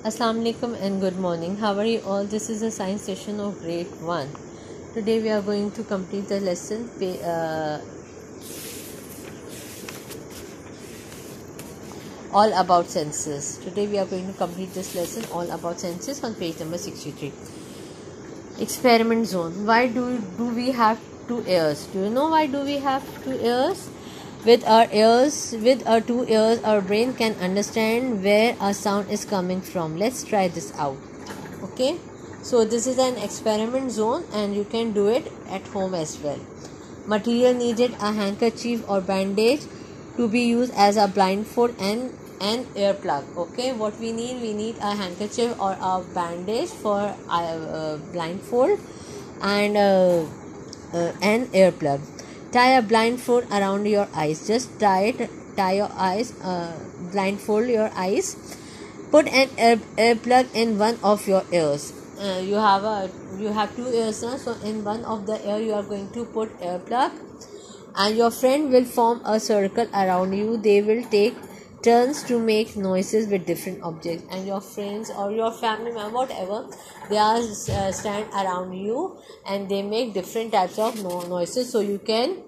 Assalamu alaikum and good morning. How are you all? This is a science session of grade 1. Today we are going to complete the lesson all about senses. Today we are going to complete this lesson all about senses on page number 63. Experiment zone. Why do we have two ears? Do you know why do we have two ears? With our two ears, our brain can understand where a sound is coming from. Let's try this out. Okay, so this is an experiment zone and you can do it at home as well. Material needed: a handkerchief or bandage to be used as a blindfold and an earplug. Okay, what we need a handkerchief or a bandage for a blindfold and an earplug. Tie a blindfold around your eyes. Just tie your eyes, blindfold your eyes. Put an earplug in one of your ears. You have two ears now, so in one of the ear you are going to put earplug, and your friend will form a circle around you. They will take turns to make noises with different objects, and your friends or your family member, whatever, they are stand around you and they make different types of noises, so you can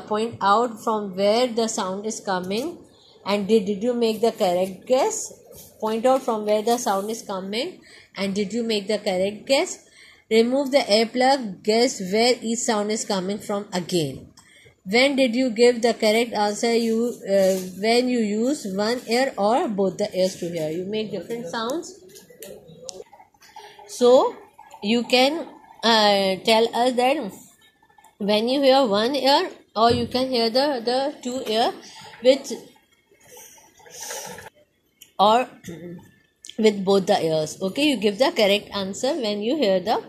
point out from where the sound is coming. And did you make the correct guess? Point out from where the sound is coming, and did you make the correct guess? Remove the earplug. Guess where each sound is coming from again. When did you give the correct answer? When you use one ear or both the ears to hear. You make different sounds. So you can tell us that when you hear one ear, or you can hear the two ear with or with both the ears. Okay, you give the correct answer when you hear the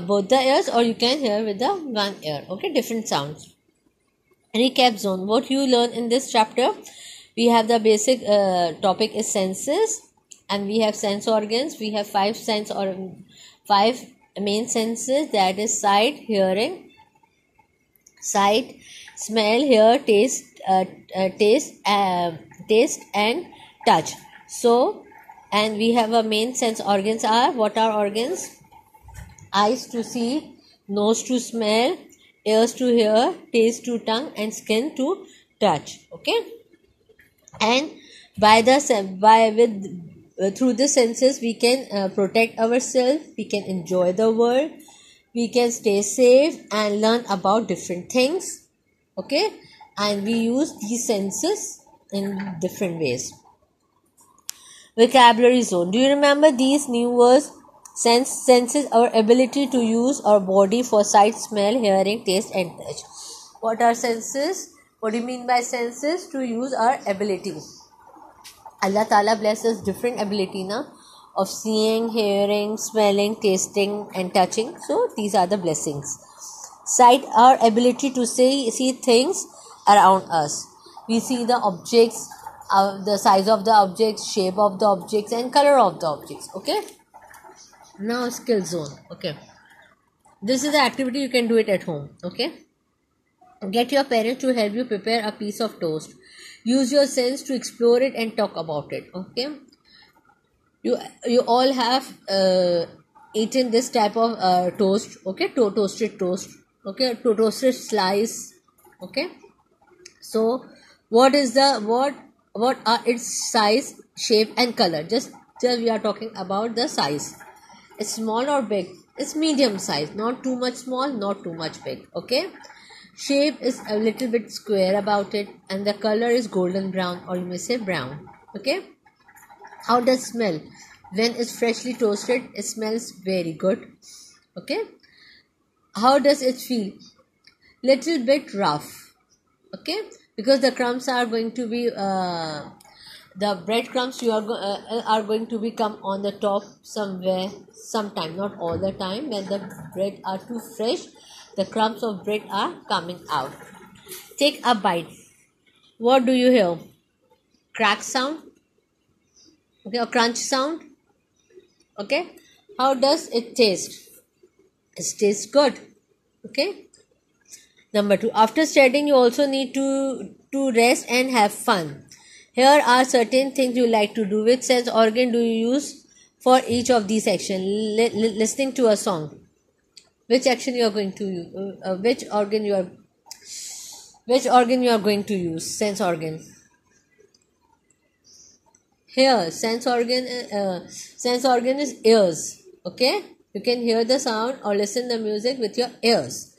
both the ears, or you can hear with the one ear. Okay, different sounds. Recap zone. What you learn in this chapter: we have the basic topic is senses, and we have sense organs. We have five main senses, that is sight, hearing, smell, hear, taste, taste and touch. So, and we have a main sense organs are, what are organs? Eyes to see, nose to smell, ears to hear, taste to tongue, and skin to touch. Okay, and through the senses we can protect ourselves, we can enjoy the world, we can stay safe and learn about different things. Okay, and we use these senses in different ways. Vocabulary zone. Do you remember these new words? Senses, our ability to use our body for sight, smell, hearing, taste and touch. What are senses? What do you mean by senses? To use our ability. Allah Ta'ala blesses different ability now of seeing, hearing, smelling, tasting and touching. So these are the blessings. Sight, our ability to see things around us. We see the objects, the size of the objects, shape of the objects and color of the objects. Okay. Now skill zone. Okay, this is the activity, you can do it at home. Okay, get your parents to help you prepare a piece of toast. Use your sense to explore it and talk about it. Okay, you all have eaten this type of toast. Okay, toasted toast. Okay, toasted slice. Okay, so what are its size, shape and color? Just we are talking about the size. It's small or big? It's medium size, not too much small, not too much big. Okay, shape is a little bit square about it, and the color is golden brown, or you may say brown. Okay, how does it smell? When it's freshly toasted, it smells very good. Okay, how does it feel? Little bit rough. Okay, because the crumbs are going to be the breadcrumbs are going to become on the top somewhere, sometime, not all the time. When the bread are too fresh, the crumbs of bread are coming out. Take a bite. What do you hear? Crack sound. Okay, or crunch sound. Okay, how does it taste? It tastes good. Okay. Number 2, after studying you also need to rest and have fun. Here are certain things you like to do. Which sense organ do you use for each of these actions? Listening to a song. Which action you are going to use? Which organ you are going to use? Sense organ. Here, sense organ is ears. Okay, you can hear the sound or listen the music with your ears.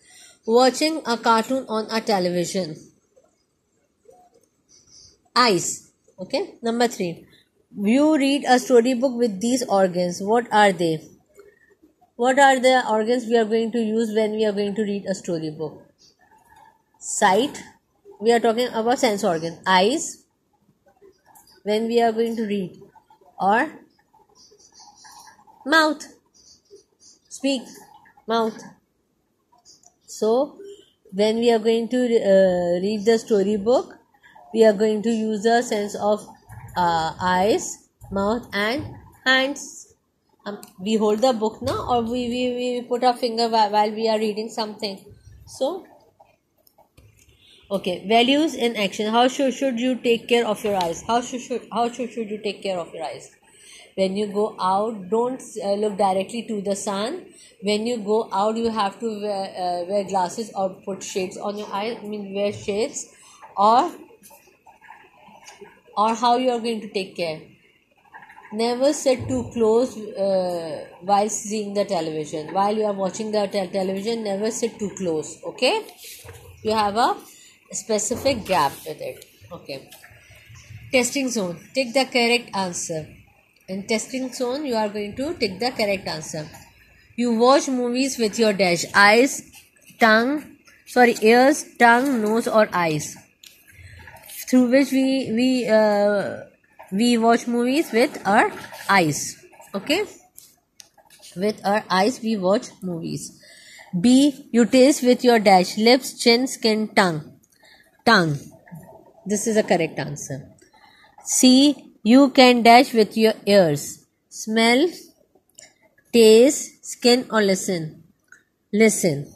Watching a cartoon on a television. Eyes. Okay, number 3. You read a storybook with these organs. What are they? What are the organs we are going to use when we are going to read a storybook? Sight. We are talking about sense organ. Eyes. When we are going to read. Or mouth. Speak. Mouth. So, when we are going to read the storybook, we are going to use the sense of eyes, mouth and hands. We hold the book now, or we put our finger while we are reading something. So, okay, values in action. How should you take care of your eyes? How should you take care of your eyes? When you go out, don't look directly to the sun. When you go out, you have to wear glasses or put shades on your eyes. Wear shades, or how you are going to take care. Never sit too close while seeing the television. While you are watching the television, never sit too close. Okay, you have a specific gap with it. Okay. Testing zone. Take the correct answer. In testing zone, you are going to take the correct answer. You watch movies with your dash. Ears, tongue, nose or eyes. Through which we watch movies with our eyes. Okay? With our eyes we watch movies. B. You taste with your dash. Lips, chin, skin, tongue. Tongue. This is the correct answer. C. You can dash with your ears. Smell, taste, skin or listen. Listen.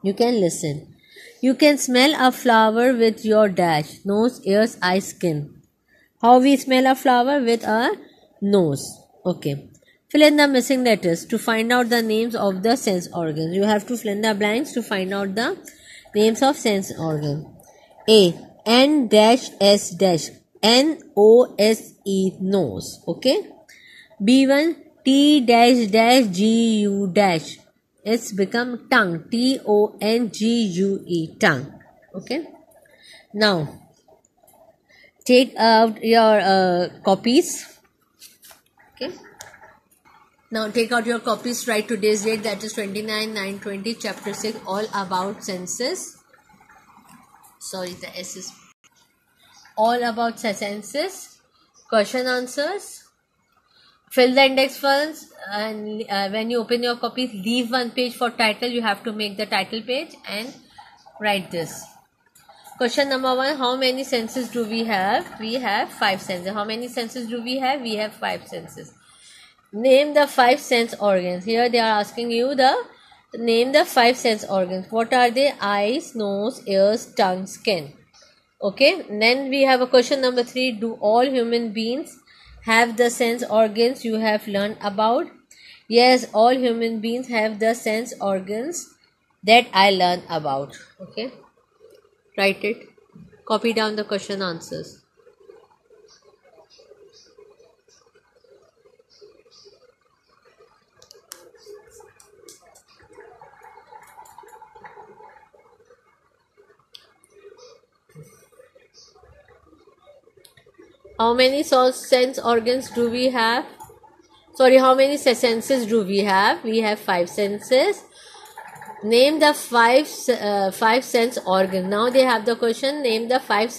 You can listen. You can smell a flower with your dash. Nose, ears, eyes, skin. How we smell a flower? With our nose. Okay. Fill in the missing letters to find out the names of the sense organs. You have to fill in the blanks to find out the names of sense organ. A. N dash S dash. N-O-S-E. Nose. Okay. B1. T dash dash G-U dash. It's become tongue. T-O-N-G-U-E. Tongue. Okay. Now, take out your copies. Okay. Now, take out your copies. Write today's date. That is 29/9/20. Chapter 6. All about senses. Sorry, the S is all about senses. Question answers. Fill the index first, and when you open your copy, leave one page for title. You have to make the title page and write this. Question number 1. How many senses do we have? We have 5 senses. How many senses do we have? We have 5 senses. Name the 5 sense organs. Here they are asking you name the 5 sense organs. What are they? Eyes, nose, ears, tongue, skin. Okay. Then we have a question number 3. Do all human beings have the sense organs you have learned about? Yes, all human beings have the sense organs that I learned about. Okay. Write it. Copy down the question answers. How many sense organs do we have? Sorry, how many senses do we have? We have 5 senses. Name the 5 sense organs. Now they have the question. Name the 5 sense